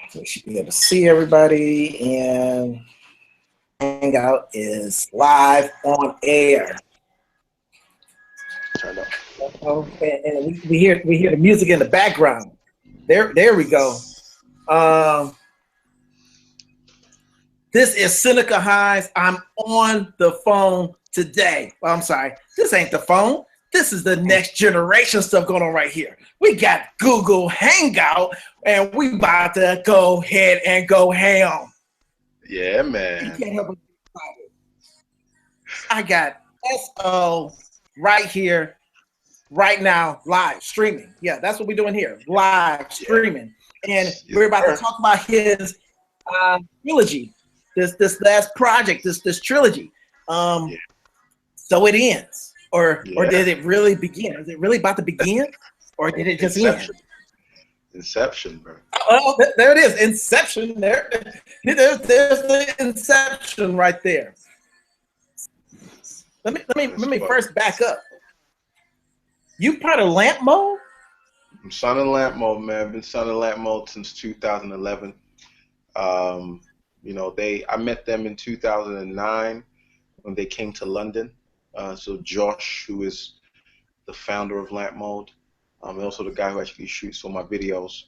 So you should be able to see everybody, and Hangout is live on air. Turn up. And we hear the music in the background. There we go. This is Seneca Hines. I'm on the phone today. Well, I'm sorry, this ain't the phone. This is the next generation stuff going on right here. We got Google Hangout, and we about to go ahead and go ham. Yeah, man. You can't help but be excited. I got SO right here, right now, live streaming. Yeah, that's what we're doing here, live streaming. And we're about to talk about his trilogy, this last project, this trilogy. So it ends. Or did it really begin? Is it really about to begin? Or did it just end? Inception, bro. Oh, there it is. Inception. There's the inception right there. Let me first back up. You part of lamp mode? I'm signing lamp mode, man. I've been signing lamp mode since 2011. You know, I met them in 2009 when they came to London. So Josh, who is the founder of Lamp Mode, and also the guy who actually shoots all my videos,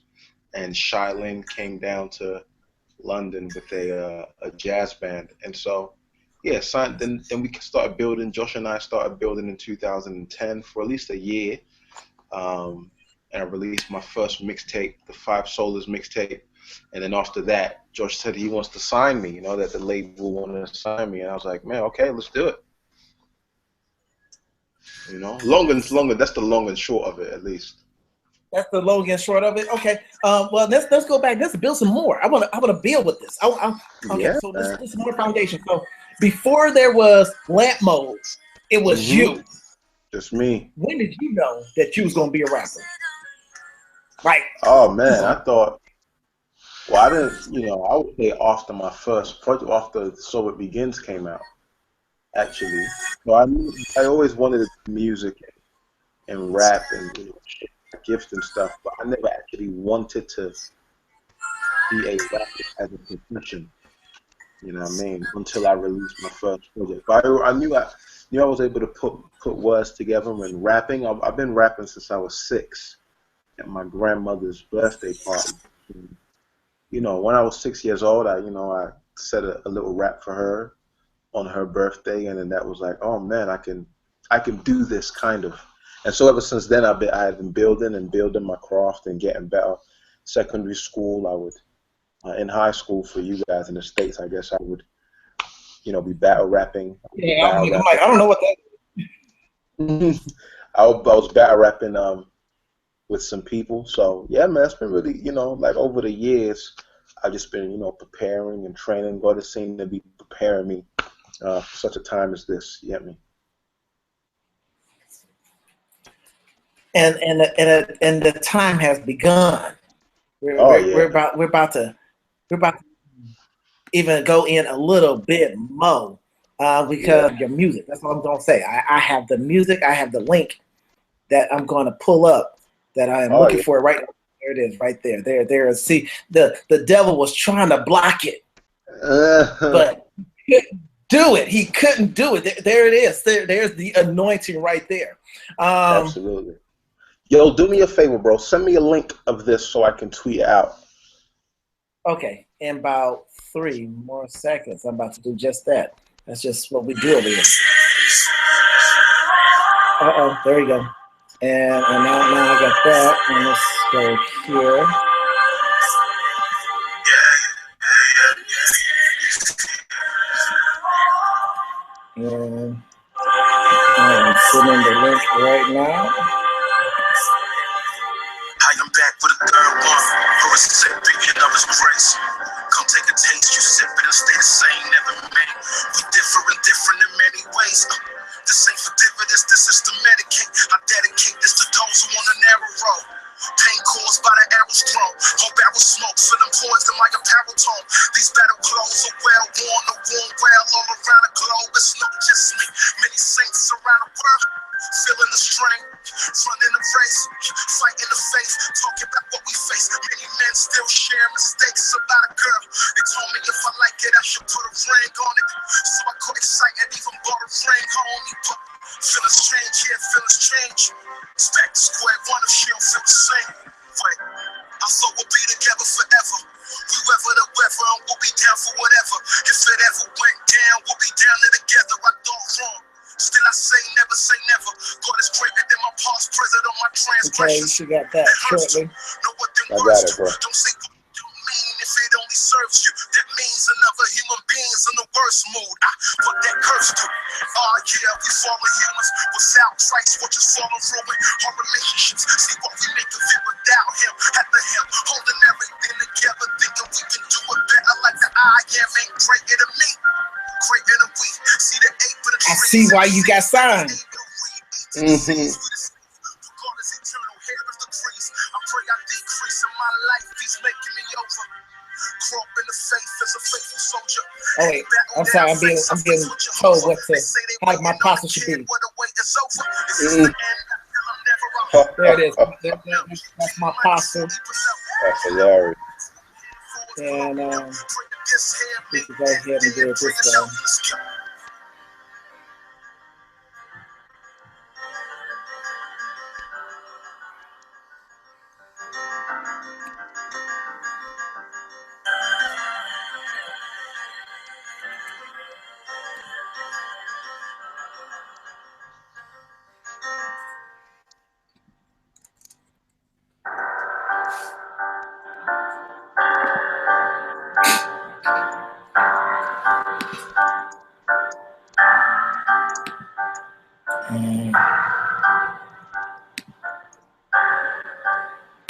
and Shylin came down to London with a jazz band, and so yeah, then we started building. Josh and I started building in 2010 for at least a year, and I released my first mixtape, the Five Solas mixtape, and then after that, Josh said he wants to sign me. You know, that the label wanted to sign me, and I was like, man, okay, let's do it. You know, longer. That's the long and short of it, at least. That's the long and short of it. Okay. Well, let's go back. Let's build some more. I want to build with this. Okay. Yeah, so let's do some more foundation. So before there was lamp mode, it was you. Just me. When did you know that you was gonna be a rapper? Right. Oh man, I thought. Well, I didn't. You know, I would say after my first project, after So It Begins came out. Actually, so I always wanted to do music and rap and gift and stuff, but I never actually wanted to be a rapper as a profession. You know what I mean? Until I released my first project. But I knew I was able to put words together and rapping. I've been rapping since I was 6 at my grandmother's birthday party. And, you know, when I was 6 years old, I said a little rap for her on her birthday, and then that was like, oh man, I can do this kind of. And so ever since then, I've been building my craft and getting better. Secondary school, I would, in high school for you guys in the States, I guess I would, be battle rapping. Yeah, I'm like, I don't know what that is. I was battle rapping with some people. So yeah, man, it's been really, like over the years, I've just been, preparing and training. God has seemed to be preparing me for such a time as this. You get me? And the time has begun. We're about to even go in a little bit more because of your music. That's what I'm gonna say. I have the music. I have the link that I'm gonna pull up that I am looking for right now. There it is, right there. There. See, the devil was trying to block it, but he couldn't do it. He couldn't do it. There it is. There's the anointing right there. Absolutely. Yo, do me a favor, bro. Send me a link of this so I can tweet it out. Okay, in about 3 more seconds, I'm about to do just that. That's just what we do over here. There you go. And now I got that. And let's go here. And I'm sending the link right now. I am back with a third one, for a recipient of his grace. Come take a taste, you sip it and stay the same, never made. We different in many ways. This ain't for dividends, this is to medicate. I dedicate this to those who on the narrow road. Pain caused by the arrows thrown chrome. Whole barrel smoke, feeling poised in my apparel tone. These battle clothes are well worn, the worn well all around the globe. It's not just me, many saints around the world. Feeling the strain, running the race, fighting the faith, talking about what we face. Many men still share mistakes about a girl. They told me if I like it, I should put a ring on it. So I got excited, even bought a ring, homie. But feeling strange, yeah, feeling strange. It's back to square one if she don't feel the same. Wait, I thought we'd be together forever. We weather the weather and we'll be down for whatever. If it ever went down, we'll be down there together. I thought wrong. Still I say never. God is greater than my past, present on my transgressions. Okay, you got that shortly. Know what them I got words it, bro. do. Don't say what you don't mean if it only serves you. That means another human being's in the worst mood. What that curse do? Oh yeah, we fallen humans without Christ, what is fallen ruin. Our relationships, see what we make of it without him. At the him, holding everything together, thinking we can do it better. Like the I am ain't greater than me. Greater than we. See the ape of the I see why you got signed. Mhm. Oh wait, I'm sorry, I'm being told what to how my posture should be. There it is. That's my posture. That's hilarious. And we can go ahead and do it this way.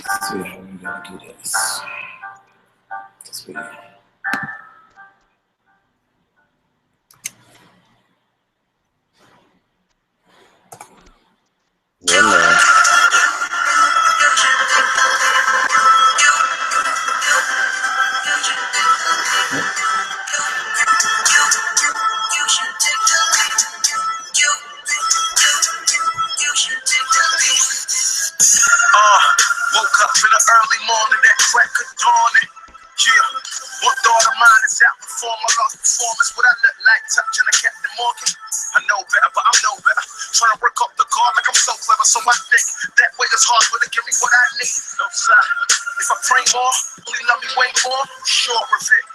Let's see how we're gonna do this. This video. Yeah, man. Woke up in the early morning, that crack of dawning. Yeah, one thought of mine is out before my lost performance. What I look like touching a Captain Morgan. I know better, but I'm no better. Trying to work up the guard like I'm so clever. So I think that way is hard, but to give me what I need. No sign. If I pray more, only love me way more, sure of it.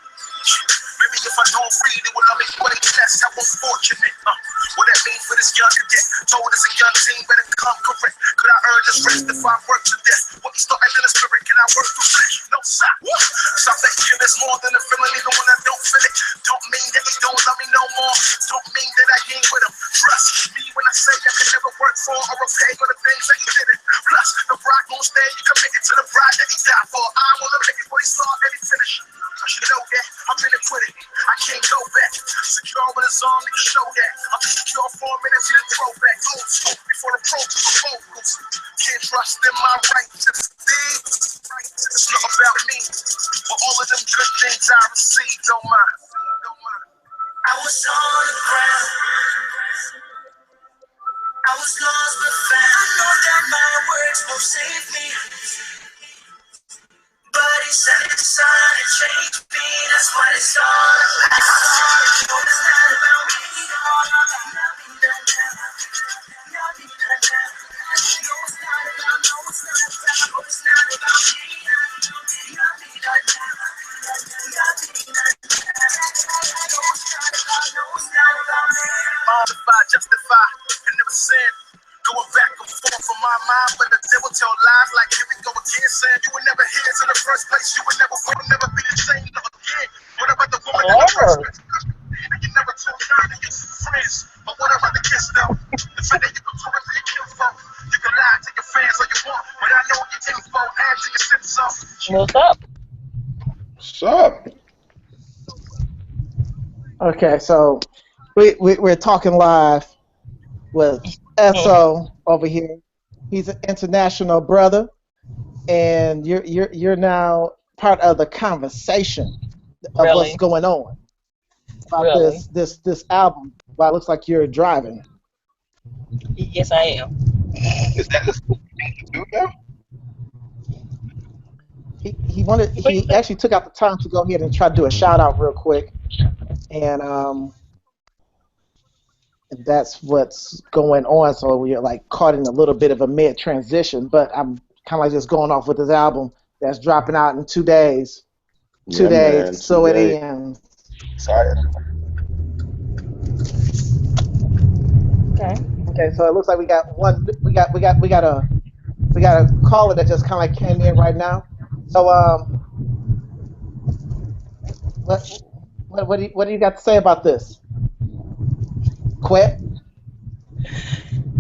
Maybe if I don't read, it will love me way less. How unfortunate. What that mean for this young cadet? Told us a young team better come correct. Could I earn this rest if I work to death? What he started in the spirit, can I work through flesh? No sign. Salvation is more than a feeling, even when I don't feel it. Don't mean that he don't love me no more. Don't mean that I ain't with him. Trust me when I say I can never work for or repay for the things that he didn't. Plus, the bride won't stay, you committed to the bride that he died for. I wanna make it what he started and he finished. I should know that, I'm in it with it. I can't go back. Secure with his arm, nigga, show that. I'm secure for a minute, till the throwback. Old school, before the pro to the vocals. Can't trust in my righteous deeds. It's not about me, but all of them good things I received, don't mind. I was on the ground. I was lost but found. I know that my words won't save me. But he said it's time to change me, that's what it's all about. It's not about me, justify, and never sin. Going back and forth from my mind, but the devil tell lies like here we go again, saying you were never his in the first place, you would never win, never be the same again. What about the woman in the first place? And you never told her that you're friends, but what about the kiss though? The fact that you can do it for your kinfolk, you can lie to your fans all you want, but I know your info, add to your sense of. What's up? What's up? Okay, so we're talking live with SO over here. He's an international brother. and you're now part of the conversation of what's Really? going on about Really? this album. Well, it looks like you're driving. Yes, I am. Is that the do now? What do you He think? actually took out the time to go ahead and try to do a shout out real quick, and that's what's going on. So we're like caught in a little bit of a mid transition, but I'm kind of like just going off with this album that's dropping out in 2 days. Two Yeah, days, man. so it Today. ends. Excited. Okay. Okay, so it looks like we got one. We got a caller that just kind of like came in right now. So what what do you got to say about this? Quit.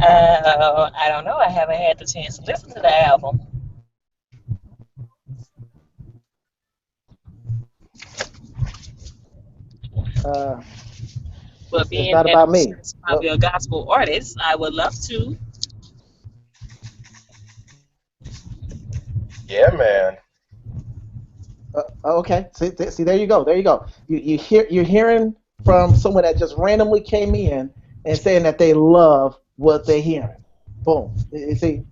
I don't know. I haven't had the chance to listen to the album. Uh, But it's being not that about I'm me. probably a gospel artist, I would love to. Yeah, man. Okay. See, there you go. There you go. You're hearing from someone that just randomly came in and saying that they love what they're hearing. Boom. You see,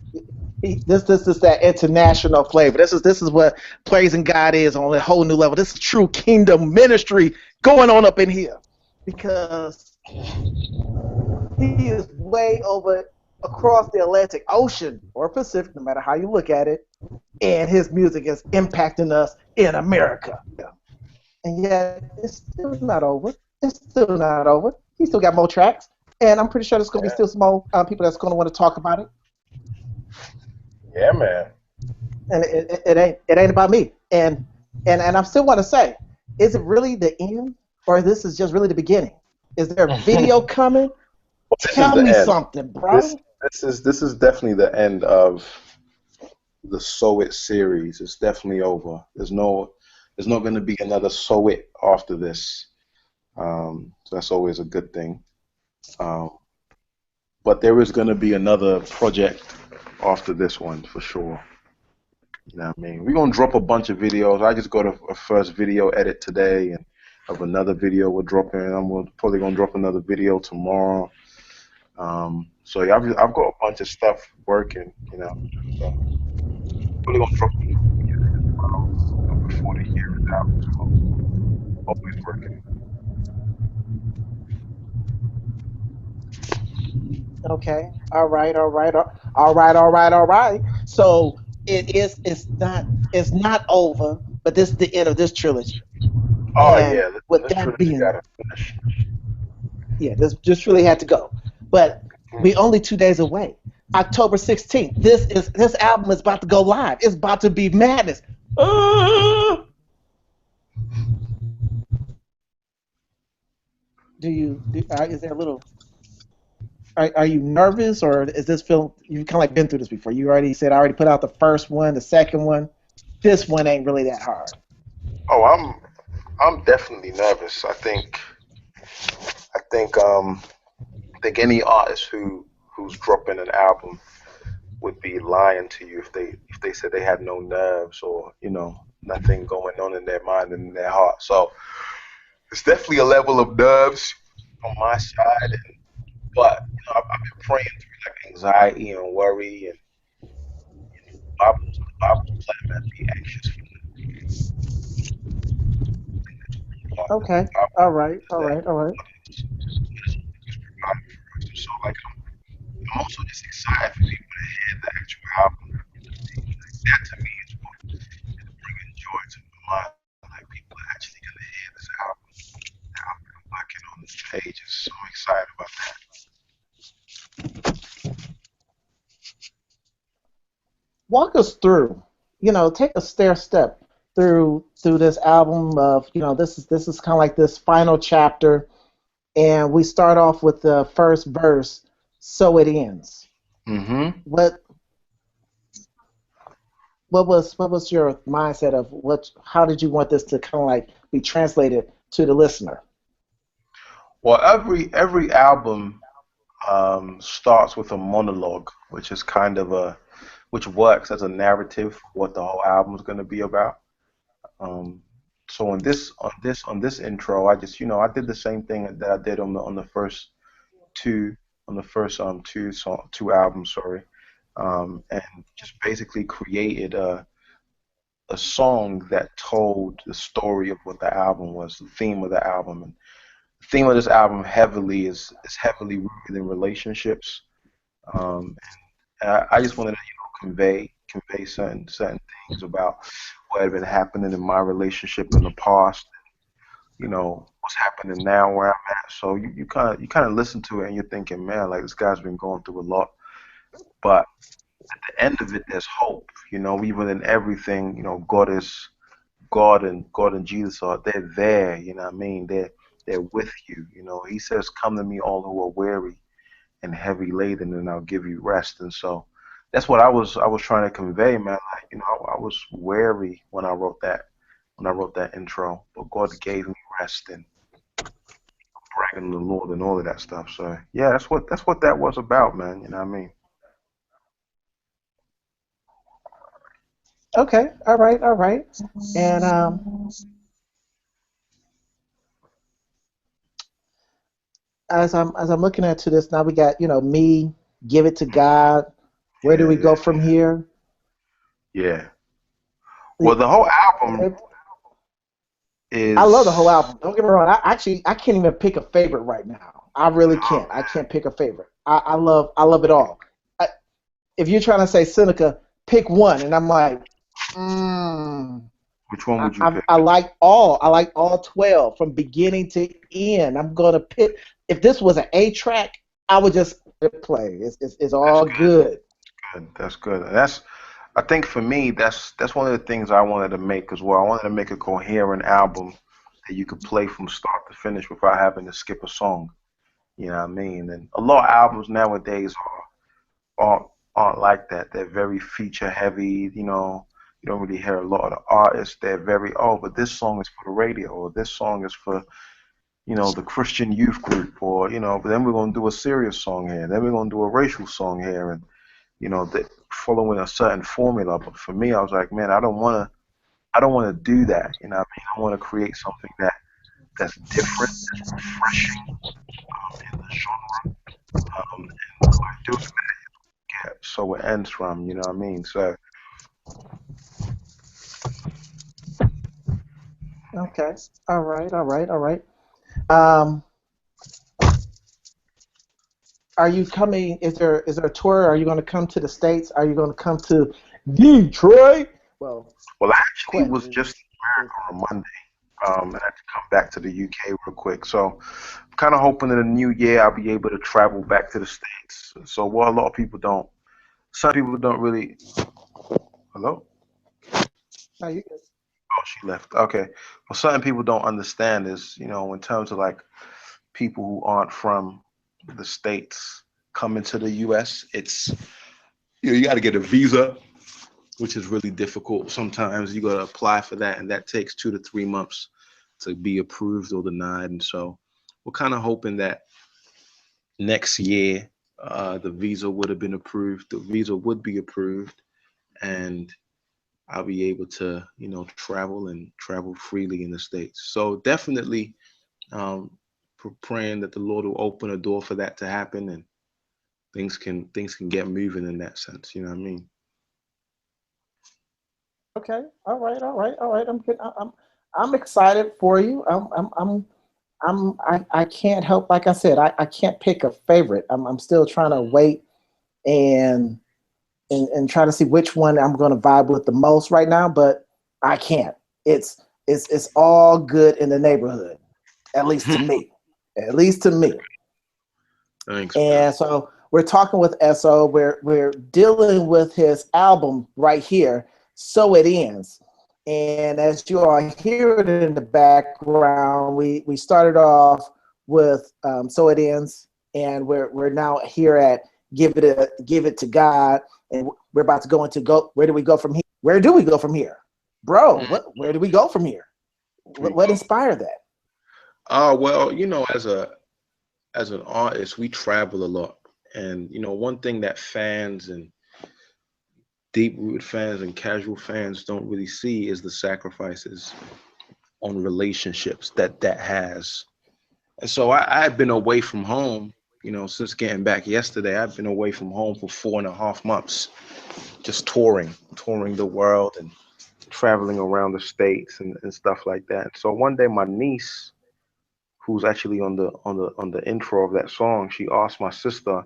this is that international flavor. This is what praising God is on a whole new level. This is true kingdom ministry going on up in here because he is way over across the Atlantic Ocean or Pacific, no matter how you look at it, and his music is impacting us in America. And yet, it's still not over. It's still not over. He still got more tracks, and I'm pretty sure there's going to be Yeah. still some more people that's going to want to talk about it. Yeah, man. And it ain't about me. And I still want to say, is it really the end, or this is just really the beginning? Is there a video coming? This is Tell the me end. something, This bro. this is definitely the end of the Sew It series. It's definitely over. There's not going to be another Sew It after this. So that's always a good thing. Um, but there is going to be another project after this one for sure. You know what I mean? We're going to drop a bunch of videos. I just got a first video edit today and of another video we're dropping. I'm probably going to drop another video tomorrow. So yeah, I've got a bunch of stuff working, you know. So probably going to drop before the year is out. So always working. Okay. All right. All right. All right. All right. All right. So it is. It's not over, but this is the end of this trilogy. Oh And yeah, with this that trilogy being, gotta finish. yeah, this really had to go. But we only 2 days away. October 16th. This album is about to go live. It's about to be madness. Uh, is there a little? Are you nervous, or is this film? You kind of like been through this before. You already said I already put out the first one, the second one. This one ain't really that hard. Oh, I'm definitely nervous. I think any artist who's dropping an album would be lying to you if they said they had no nerves or nothing going on in their mind and in their heart. So it's definitely a level of nerves on my side, but I've been praying through like anxiety and worry and Bible's telling me to be anxious for nothing. Okay. All right. All right. All right. So like I'm also just excited for people to hear the actual album. That to me is what is bringing joy to my mind. Like people are actually gonna hear this album. The album I'm working on this page is so excited about that. Walk us through. Take a stair step through this album of this is kind of like this final chapter, and we start off with the first verse. So it ends. Mm-hmm. What was your mindset of how did you want this to kind of like be translated to the listener? Well, every album starts with a monologue, which is kind of which works as a narrative for what the whole album is going to be about. So on this intro, I just I did the same thing that I did on the first two two albums, sorry, and just basically created a song that told the story of what the album was, the theme of the album. And the theme of this album is heavily rooted in relationships. I just wanted to convey certain things about what had been happening in my relationship in the past, what's happening now where I'm at. So you kind of listen to it and you're thinking, man, like this guy's been going through a lot, but at the end of it, there's hope. Even in everything, God and Jesus they're there. You know what I mean? They're with you. He says, "Come to me, all who are weary and heavy laden, and I'll give you rest." And so that's what I was trying to convey, man. Like, I was weary when I wrote that intro, but God gave me rest and bragging the Lord and all of that stuff. So yeah, that's what that was about, man. You know what I mean? Okay, all right. And as I'm looking at to this now, we got me, give it to God. Where do we go from here? Yeah. Well, the whole album is. I love the whole album. Don't get me wrong. I can't even pick a favorite right now. I really can't. I can't pick a favorite. I love it all. If you're trying to say Seneca, pick one, and I'm like, which one would you pick? I like all. I like all 12 from beginning to end. I'm gonna pick. If this was an A track, I would just play. It's all good. That's good. I think for me, that's one of the things I wanted to make as well. I wanted to make a coherent album that you could play from start to finish without having to skip a song. You know what I mean? And a lot of albums nowadays aren't like that. They're very feature heavy. You don't really hear a lot of the artists. They're very, but this song is for the radio, or this song is for the Christian youth group, or but then we're gonna do a serious song here, then we're gonna do a racial song here, and that following a certain formula. But for me, I was like, man, I don't wanna do that. You know what I mean? I want to create something that's different, that's refreshing in the genre, and by doing that, get so it ends from. You know what I mean? So. Okay. All right. Are you coming? Is there a tour? Are you going to come to the States? Are you going to come to Detroit? Well, I actually was just in America on Monday, and I had to come back to the UK real quick. So I'm kind of hoping in the new year I'll be able to travel back to the States. So what a lot of people don't, some people don't really. Hello? No, you good. Oh, she left. Okay. Well, certain people don't understand is, in terms of like people who aren't from the States coming to the US, it's, you got to get a visa, which is really difficult. Sometimes you got to apply for that, and that takes 2 to 3 months to be approved or denied. And so we're kind of hoping that next year the visa would have been approved. The visa would be approved, and I'll be able to, travel freely in the States. So definitely praying that the Lord will open a door for that to happen, and things can get moving in that sense. You know what I mean? Okay. All right. I'm good. I'm excited for you. I can't help. Like I said, I can't pick a favorite. I'm still trying to wait and try to see which one I'm going to vibe with the most right now, but I can't. It's all good in the neighborhood, at least to me. At least to me. Thanks. And so we're talking with SO. We're dealing with his album right here, So It Ends. And as you all hear it in the background, we started off with So It Ends, and we're now here at Give It to God. And we're about to go into where do we go from here? Where do we go from here? Bro, where do we go from here? What inspired that? Well, as an artist, we travel a lot. And, one thing that fans and deep-rooted fans and casual fans don't really see is the sacrifices on relationships that has. And so I've been away from home, since getting back yesterday. I've been away from home for 4.5 months, just touring the world and traveling around the states and stuff like that. So one day my niece, who's actually on the intro of that song, she asked my sister,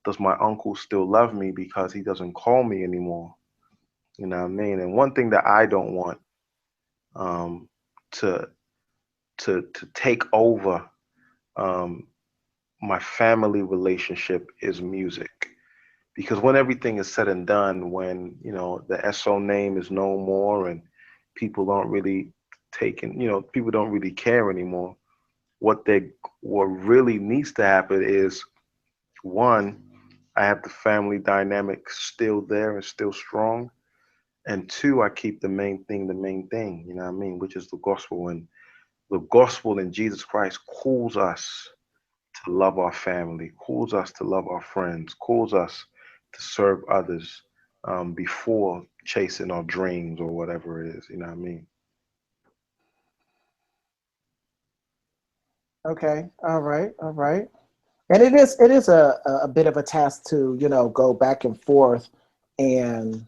does my uncle still love me because he doesn't call me anymore? You know what I mean? And one thing that I don't want um, to to take over um, my family relationship is music. Because when everything is said and done, when the SO name is no more and people don't really people don't really care anymore. What really needs to happen is, one, I have the family dynamic still there and still strong. And two, I keep the main thing, you know what I mean, which is the gospel. And the gospel in Jesus Christ calls us to love our family, calls us to love our friends, calls us to serve others before chasing our dreams or whatever it is, you know what I mean? Okay. All right. All right. And it is a bit of a task to, go back and forth and,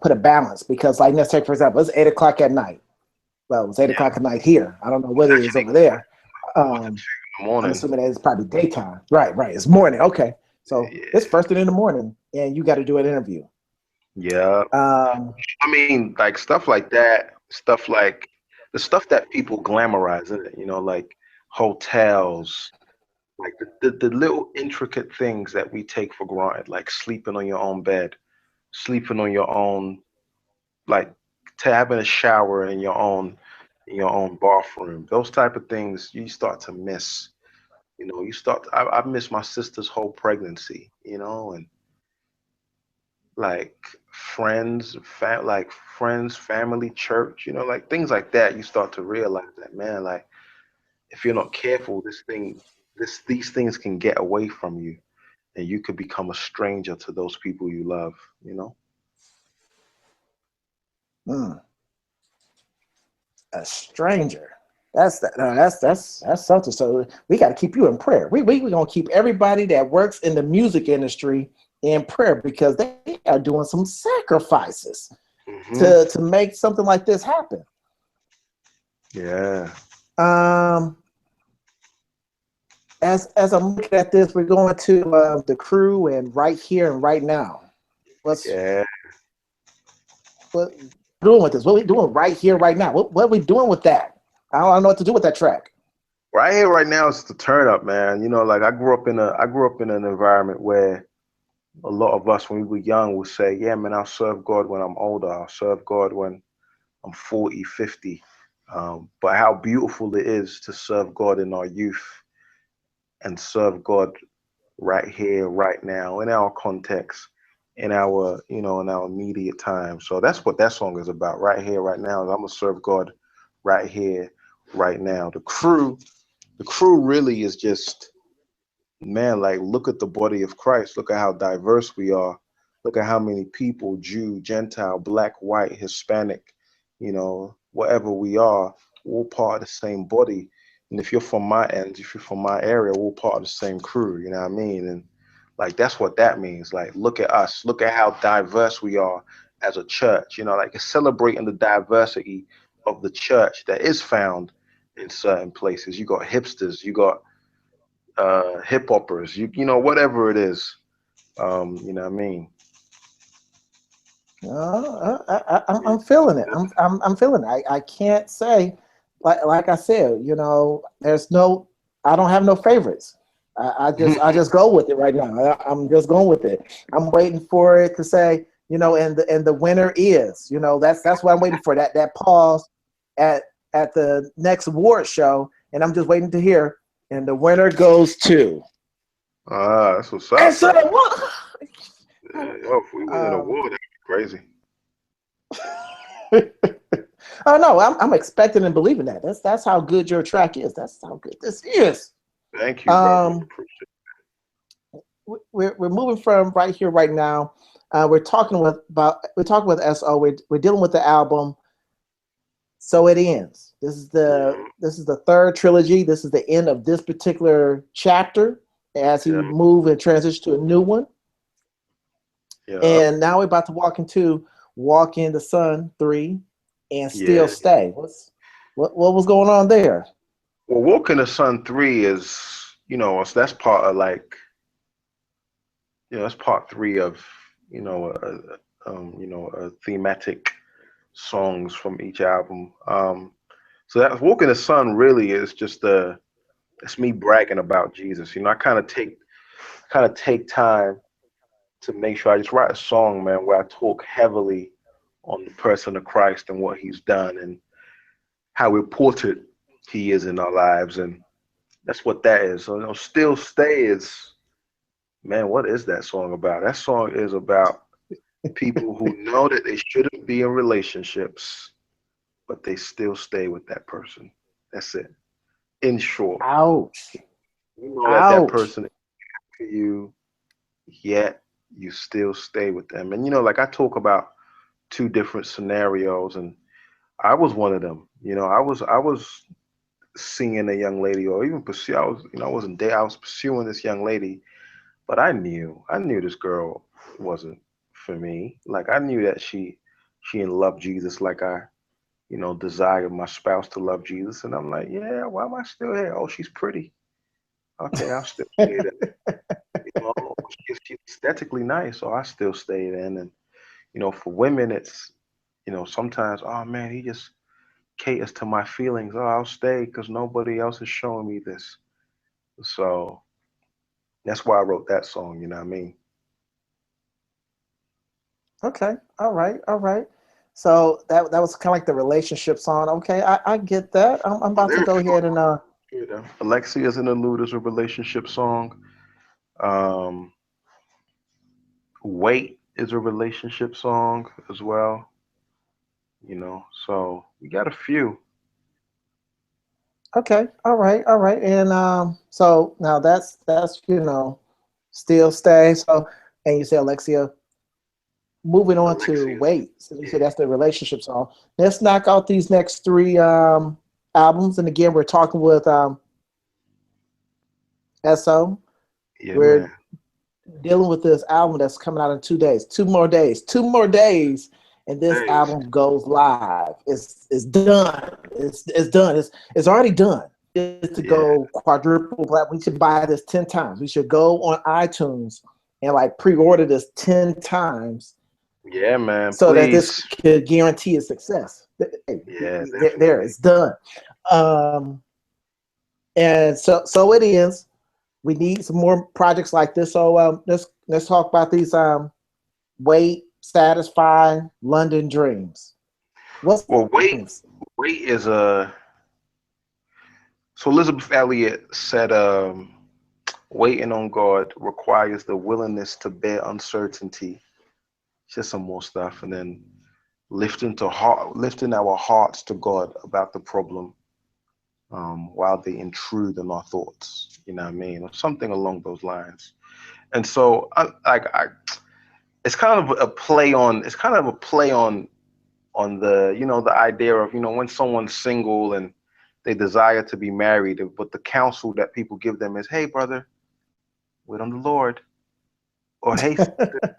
put a balance because like let's take for example, it's 8 o'clock at night. Well, it's 8 o'clock at night here. I don't know what it is over there. In the I'm morning. assuming that it's probably daytime. Right, right. It's morning. Okay. So Yeah. it's first thing in the morning and you got to do an interview. Yeah. Um, I mean, like stuff like that, stuff like the stuff that people glamorize, isn't it? Like hotels, like the little intricate things that we take for granted, like sleeping on your own bed, sleeping on your own, like to having a shower in your own bathroom. Those type of things you start to miss. I miss my sister's whole pregnancy, and like friends, family, church, like things like that. You start to realize that, man, like if you're not careful, these things can get away from you, and you could become a stranger to those people you love. You know? hmm, a stranger. That's something. So we got to keep you in prayer. We gonna keep everybody that works in the music industry in prayer because they are doing some sacrifices Hmm. to make something like this happen. Yeah. Um, as I'm looking at this, we're going to the crew and right here and right now. What's Yeah. what doing with this? What are we doing right here, right now? What are we doing with that? I don't know what to do with that track. Right here, right now, it's the turn up, man. Like I grew up in an environment where a lot of us, when we were young, would say, "Yeah, man, I'll serve God when I'm older. I'll serve God when I'm 40, 50." But how beautiful it is to serve God in our youth and serve God right here, right now, in our context, in our immediate time. So that's what that song is about. Right here, right now. I'm gonna serve God right here, right now. The crew really is just, man, like look at the body of Christ. Look at how diverse we are. Look at how many people, Jew, Gentile, black, white, Hispanic, whatever we are, we're all part of the same body. And if you're from my end, if you're from my area, we're all part of the same crew, you know what I mean? And like that's what that means. Like look at us, look at how diverse we are as a church, like it's celebrating the diversity of the church that is found in certain places. You got hipsters, you got hip hoppers, whatever it is. You know what I mean? I'm feeling it. I'm feeling it. I can't say, like I said, there's no, I don't have no favorites. I just go with it right now. I'm just going with it. I'm waiting for it to say, and the winner is, that's what I'm waiting for. That pause at the next award show, and I'm just waiting to hear, and the winner goes to. That's what's And up, so bro. what? Yeah, yo, if we win an Um, award, that'd be crazy. oh no, I'm expecting and believing that. That's how good your track is. That's how good this is. Thank you, brother. Um, we're moving from right here, right now. We're talking with SO. We're dealing with the album So It Ends. This is the third trilogy. This is the end of this particular chapter as he move and transition to a new one. Yeah. And now we're about to walk in the Sun 3 and Still Stay. What was going on there? Well, Walk in the Sun 3 is, that's part of like, that's part 3 of, thematic songs from each album. So that Walk in the Sun really is just it's me bragging about Jesus. I kind of take time to make sure I just write a song, man, where I talk heavily on the person of Christ and what he's done and how important he is in our lives. And that's what that is. So, Still Stay is, man, what is that song about? That song is about people who know that they shouldn't be in relationships, but they still stay with that person. That's it. In short. Ouch. You know that person is for you, yet you still stay with them. And like I talk about 2 different scenarios, and I was one of them. I was seeing a young lady, or even pursue. I was pursuing this young lady, but I knew this girl wasn't for me. Like I knew that she didn't love Jesus like I, desired my spouse to love Jesus. And I'm like, yeah, why am I still here? Oh, she's pretty. Okay, I'll still stay there. She's aesthetically nice, so I still stayed in. And for women, it's sometimes, oh man, he just caters to my feelings. Oh, I'll stay because nobody else is showing me this. So that's why I wrote that song. You know what I mean? Okay. All right. So that was kind of like the relationship song. Okay, I get that. I'm about to go ahead and Alexia's Interlude is a relationship song. Wait is a relationship song as well. So we got a few. Okay. All right. And so now that's Still Stay. So and you say Alexia. Moving on to Wait. So you said that's the relationship song. Let's knock out these next 3 albums. And again, we're talking with SO. Yeah, We're man. dealing with this album that's coming out in 2 days. 2 more days, and this album goes live. It's done. It's done. It's already done. It's to go quadruple platinum. We should buy this 10 times. We should go on iTunes and like pre-order this 10 times. Yeah, man. So please. that this could guarantee a success. Yeah, there it's done. And so it is. We need some more projects like this. So let's talk about these. Wait, Satisfy, London Dreams. Wait is a. So Elizabeth Elliot said, waiting on God requires the willingness to bear uncertainty. Just some more stuff, and then lifting our hearts to God about the problem, while they intrude on our thoughts. You know what I mean, or something along those lines. And so, it's kind of a play on. It's kind of a play on the the idea of when someone's single and they desire to be married, but the counsel that people give them is, hey brother, wait on the Lord, or hey sister,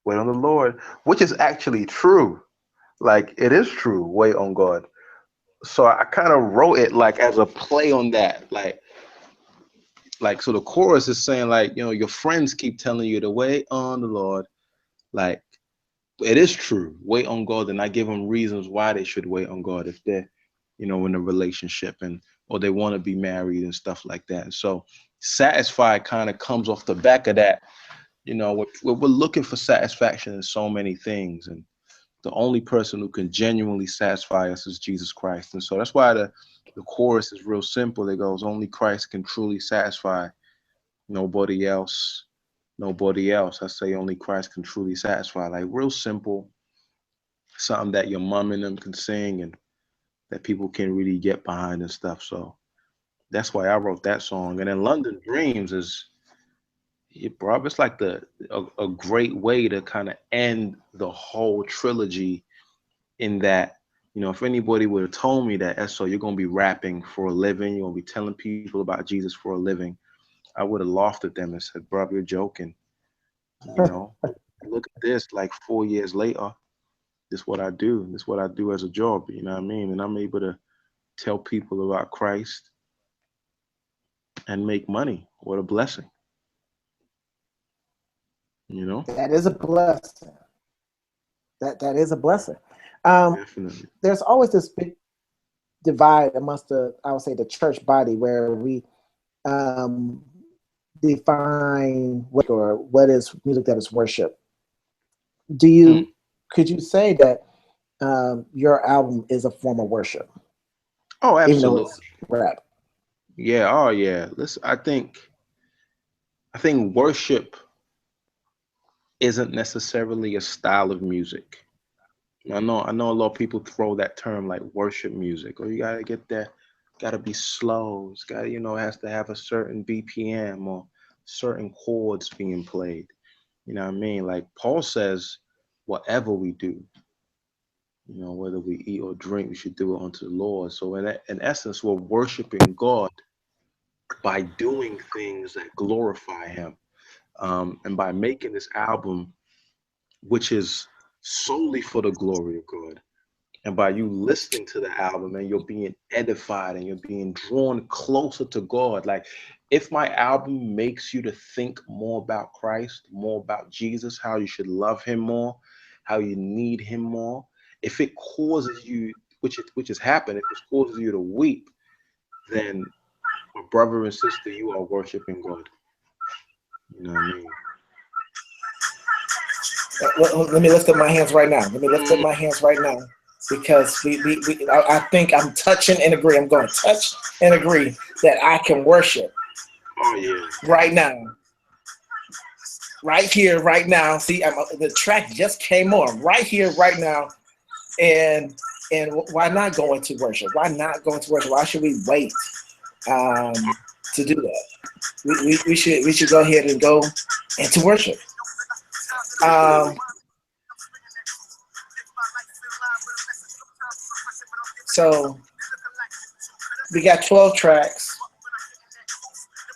wait on the Lord, which is actually true. Like it is true, wait on God. So I kind of wrote it like as a play on that, like so the chorus is saying like your friends keep telling you to wait on the Lord, like it is true, wait on God, and I give them reasons why they should wait on God if they're in a relationship or they want to be married and stuff like that. And so Satisfy kind of comes off the back of that. We're looking for satisfaction in so many things, and the only person who can genuinely satisfy us is Jesus Christ. And so that's why the chorus is real simple. It goes, only Christ can truly satisfy. Nobody else. I say only Christ can truly satisfy. Like real simple, something that your mom and them can sing and that people can really get behind and stuff. So that's why I wrote that song. And then London Dreams is, Yeah, bro, it's like a great way to kind of end the whole trilogy in that, if anybody would have told me that, so you're gonna be rapping for a living, you're gonna be telling people about Jesus for a living, I would have laughed at them and said, bro, you're joking. Look at this, like 4 years later, this is what I do. This is what I do as a job, you know what I mean? And I'm able to tell people about Christ and make money. What a blessing. That is a blessing. That is a blessing. Definitely. There's always this big divide amongst I would say the church body where we define what is music that is worship. Could you say that your album is a form of worship? Oh, absolutely. Even though it's rap. Yeah. Oh, yeah. Listen, I think worship isn't necessarily a style of music. I know a lot of people throw that term like worship music, or you gotta get that, gotta be slow. It's got, it has to have a certain BPM or certain chords being played. You know what I mean? Like Paul says, whatever we do, whether we eat or drink, we should do it unto the Lord. So in essence, we're worshiping God by doing things that glorify Him, and by making this album, which is solely for the glory of God. And by you listening to the album and you're being edified and you're being drawn closer to God. Like if my album makes you to think more about Christ, more about Jesus, how you should love Him more, how you need Him more, if it causes you, which has happened, if it causes you to weep, then my brother and sister, you are worshiping God. You know what I mean? Let me lift up my hands right now. Because I think I'm touching and agree. I'm going to touch and agree that I can worship. Oh yeah. Right now. Right here, right now. See, the track just came on. Right here, right now. And why not go into worship? Why not go into worship? Why should we wait to do that? We should go ahead and go into worship. So we got 12 tracks.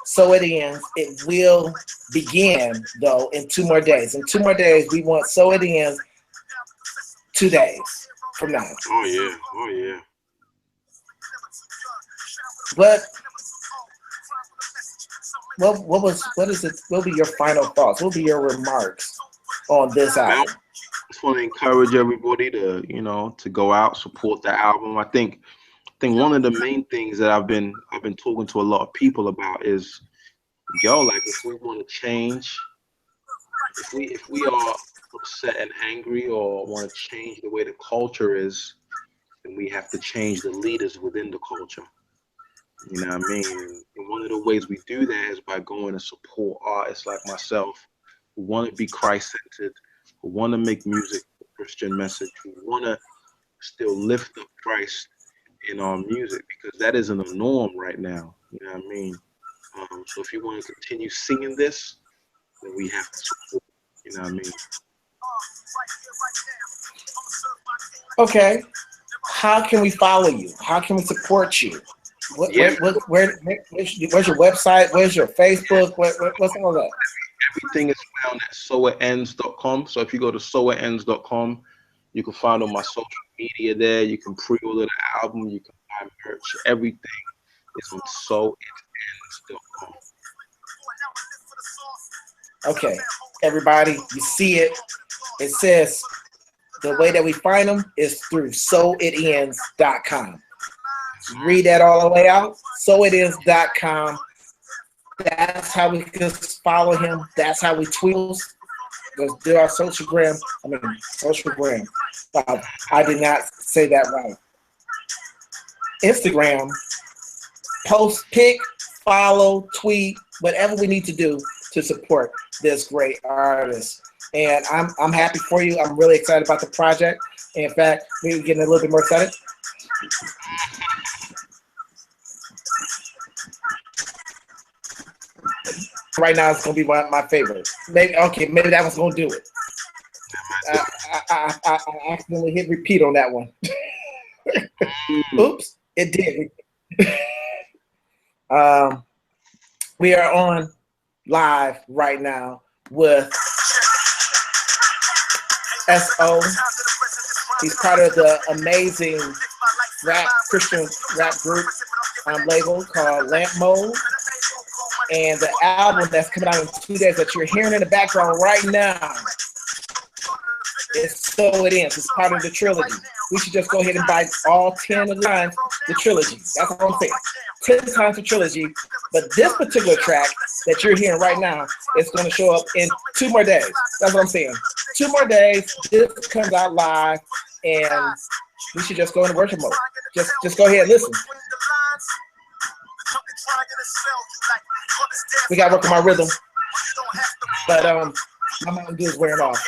So it ends. It will begin though in 2 more days. In 2 more days, we want So It Ends 2 days from now. Oh yeah. Oh yeah. But what will be your final thoughts? What will be your remarks on this album? I just want to encourage everybody to, to go out, support the album. I think one of the main things that I've been talking to a lot of people about is, like if we want to change, if we are upset and angry or want to change the way the culture is, then we have to change the leaders within the culture. You know what I mean? And one of the ways we do that is by going to support artists like myself who want to be Christ-centered, who want to make music with a Christian message, who want to still lift up Christ in our music, because that isn't a norm right now. You know what I mean? So if you want to continue singing this, then we have to support. You know what I mean? Okay. How can we follow you? How can we support you? Where's your website? Where's your Facebook? What's all that? Everything is found at soitends.com. So if you go to soitends.com, you can find all my social media there. You can pre-order the album. You can buy merch. Everything is on soitends.com. Okay, everybody, you see it. It says the way that we find them is through soitends.com. Read that all the way out. Soitends.com. That's how we can follow him. That's how we tweet. Let's do our social gram. I did not say that right. Instagram. Post, pick, follow, tweet, whatever we need to do to support this great artist. And I'm happy for you. I'm really excited about the project. In fact, we're getting a little bit more excited. right now is going to be my favorite. Maybe that one's going to do it. I accidentally hit repeat on that one. Oops, it did. We are on live right now with SO. He's part of the amazing Christian rap group label called Lamp Mode. And the album that's coming out in 2 days that you're hearing in the background right now is So It Ends. It's part of the trilogy. We should just go ahead and buy all 10 of the trilogy. That's what I'm saying. 10 times the trilogy. But this particular track that you're hearing right now is going to show up in 2 more days. That's what I'm saying. 2 more days. This comes out live, and we should just go into worship mode. Just go ahead and listen. We got to work on my rhythm, but my Mountain Dew is wearing off.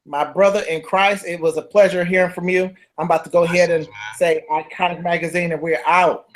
My brother in Christ, it was a pleasure hearing from you. I'm about to go ahead and say Iconic Magazine, and we're out.